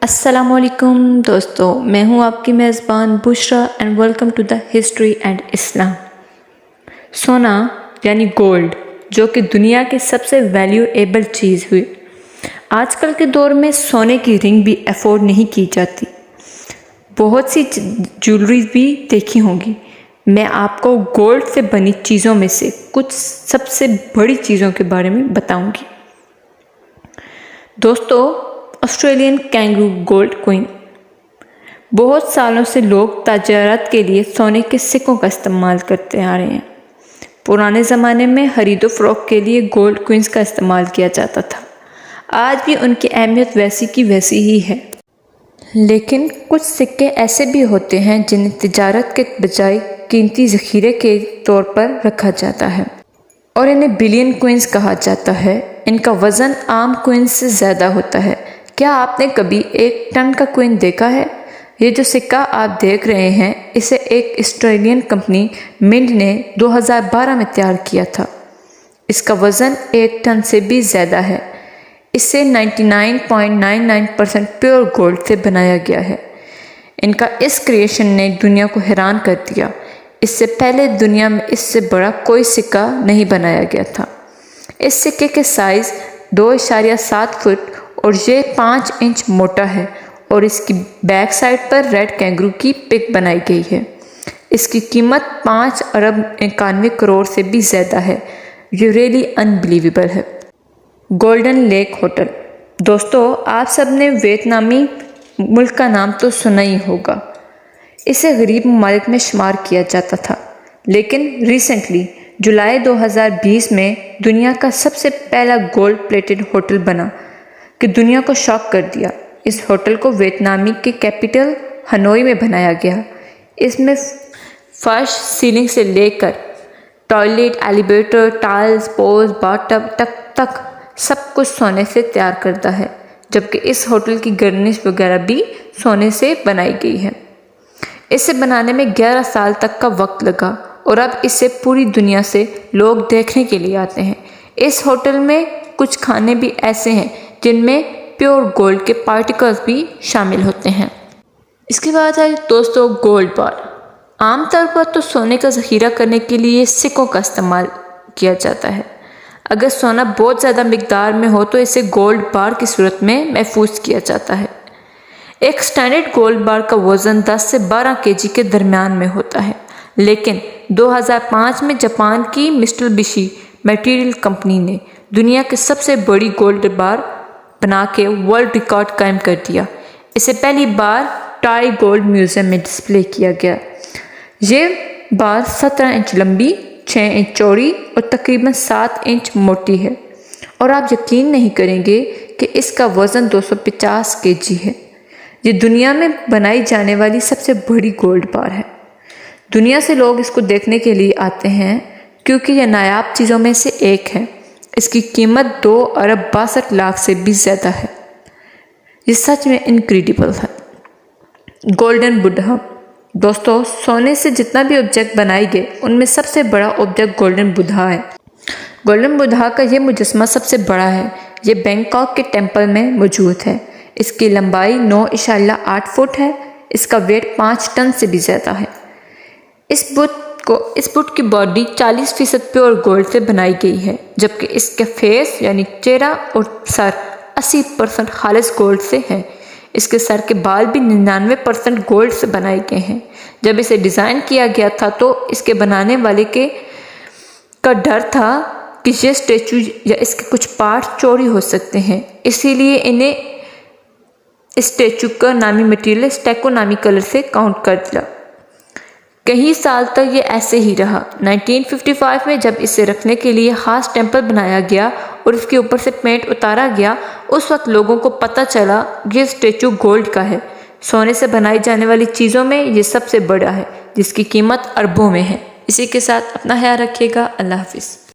अस्सलामुअलैकुम दोस्तों, मैं हूं आपकी मेज़बान Bushra and welcome to the history and Islam. सोना यानी गोल्ड, जो कि दुनिया की सबसे वैल्यूएबल चीज़ हुई। आजकल के दौर में सोने की रिंग भी अफोर्ड नहीं की जाती। बहुत सी ज्वेलरी भी देखी होंगी। मैं आपको गोल्ड से बनी चीज़ों में से कुछ सबसे बड़ी चीज़ों के बारे में बताऊंगी। दोस्तों, ऑस्ट्रेलियन कैंगरू गोल्ड कॉइन। बहुत सालों से लोग तजारत के लिए सोने के सिक्कों का इस्तेमाल करते आ रहे हैं। पुराने ज़माने में खरीदो फरोख्त के लिए गोल्ड कॉइन्स का इस्तेमाल किया जाता था। आज भी उनकी अहमियत वैसी की वैसी ही है, लेकिन कुछ सिक्के ऐसे भी होते हैं जिन्हें तिजारत के बजाय कीमती ज़ख़ीरे के तौर पर रखा जाता है और इन्हें बिलियन कॉइन्स कहा जाता है। इनका वज़न आम कॉइन्स से ज़्यादा होता है। क्या आपने कभी 1 टन का कॉइन देखा है? ये जो सिक्का आप देख रहे हैं, इसे एक ऑस्ट्रेलियन कंपनी मिंट ने 2012 में तैयार किया था। इसका वज़न 1 टन से भी ज़्यादा है। इसे 99.99% प्योर गोल्ड से बनाया गया है। इनका इस क्रिएशन ने दुनिया को हैरान कर दिया। इससे पहले दुनिया में इससे बड़ा कोई सिक्का नहीं बनाया गया था। इस सिक्के के साइज़ 2.7 फुट और ये 5 इंच मोटा है और इसकी बैक साइड पर रेड कैंगरू की पिक बनाई गई है। इसकी कीमत 5 अरब 91 करोड़ से भी ज़्यादा है। ये रियली अनबिलीवेबल है। Golden lake hotel. दोस्तों, आप सब ने वियतनामी मुल्क का नाम तो सुना ही होगा। इसे गरीब ममालिक में शुमार किया जाता था, लेकिन रिसेंटली जुलाई 2020 में दुनिया का सबसे पहला गोल्ड प्लेटेड होटल बना कि दुनिया को शॉक कर दिया। इस होटल को वियतनामी के कैपिटल हनोई में बनाया गया। इसमें फर्श, सीलिंग से लेकर toilet, elevator, tiles, pose, bathtub तक सब कुछ सोने से तैयार करता है, जबकि इस होटल की गर्निश वगैरह भी सोने से बनाई गई है। इसे बनाने में 11 साल तक का वक्त लगा और अब इसे पूरी दुनिया से लोग देखने के लिए आते हैं। इस होटल में कुछ खाने भी ऐसे हैं जिनमें प्योर गोल्ड के पार्टिकल्स भी शामिल होते हैं। इसके बाद है दोस्तों गोल्ड बार। आमतौर पर तो सोने का ज़ख़ीरा करने के लिए सिक्कों का इस्तेमाल किया जाता है। अगर सोना बहुत ज़्यादा मिकदार में हो तो इसे गोल्ड बार की सूरत में महफूज किया जाता है। एक स्टैंडर्ड गोल्ड बार का वज़न 10 से 12 केजी के दरमियान में होता है, लेकिन 2005 में जापान की मित्सुबिशी मटेरियल कंपनी ने दुनिया की सबसे बड़ी गोल्ड बार बना के वर्ल्ड रिकॉर्ड कायम कर दिया। इसे पहली बार टाई गोल्ड म्यूज़ियम में डिस्प्ले किया गया। ये बार 17 इंच लंबी, 6 इंच चौड़ी और तकरीबन 7 इंच मोटी है और आप यकीन नहीं करेंगे कि इसका वज़न 250 केजी है। ये दुनिया में बनाई जाने वाली सबसे बड़ी गोल्ड बार है। दुनिया से लोग इसको देखने के लिए आते हैं क्योंकि यह नायाब चीज़ों में से एक है। इसकी कीमत 2 अरब 62 लाख से भी ज़्यादा है। ये सच में इनक्रेडिबल है। गोल्डन बुद्धा। दोस्तों, सोने से जितना भी ऑब्जेक्ट बनाए गए उनमें सबसे बड़ा ऑब्जेक्ट गोल्डन बुद्धा है। गोल्डन बुद्धा का ये मुजस्समा सबसे बड़ा है। ये बैंकॉक के टेम्पल में मौजूद है। इसकी लंबाई 9.8 फुट है। इसका वेट 5 टन से भी ज़्यादा है। इस बुत की बॉडी 40% प्योर गोल्ड से बनाई गई है, जबकि इसके फेस यानी चेहरा और सर 80% खालिस गोल्ड से है। इसके सर के बाल भी 99% गोल्ड से बनाए गए हैं। जब इसे डिज़ाइन किया गया था तो इसके बनाने वाले का डर था कि ये स्टैचू या इसके कुछ पार्ट चोरी हो सकते हैं, इसीलिए इन्हें इस स्टैचू का नामी मटेरियल स्टेको नामी कलर से काउंट कर दिया। कई साल तक ये ऐसे ही रहा। 1955 में जब इसे रखने के लिए खास टेम्पल बनाया गया और इसके ऊपर से पेंट उतारा गया, उस वक्त लोगों को पता चला ये स्टैचू गोल्ड का है। सोने से बनाई जाने वाली चीज़ों में ये सबसे बड़ा है, जिसकी कीमत अरबों में है। इसी के साथ अपना ख्याल रखिएगा। अल्लाह हाफिज़।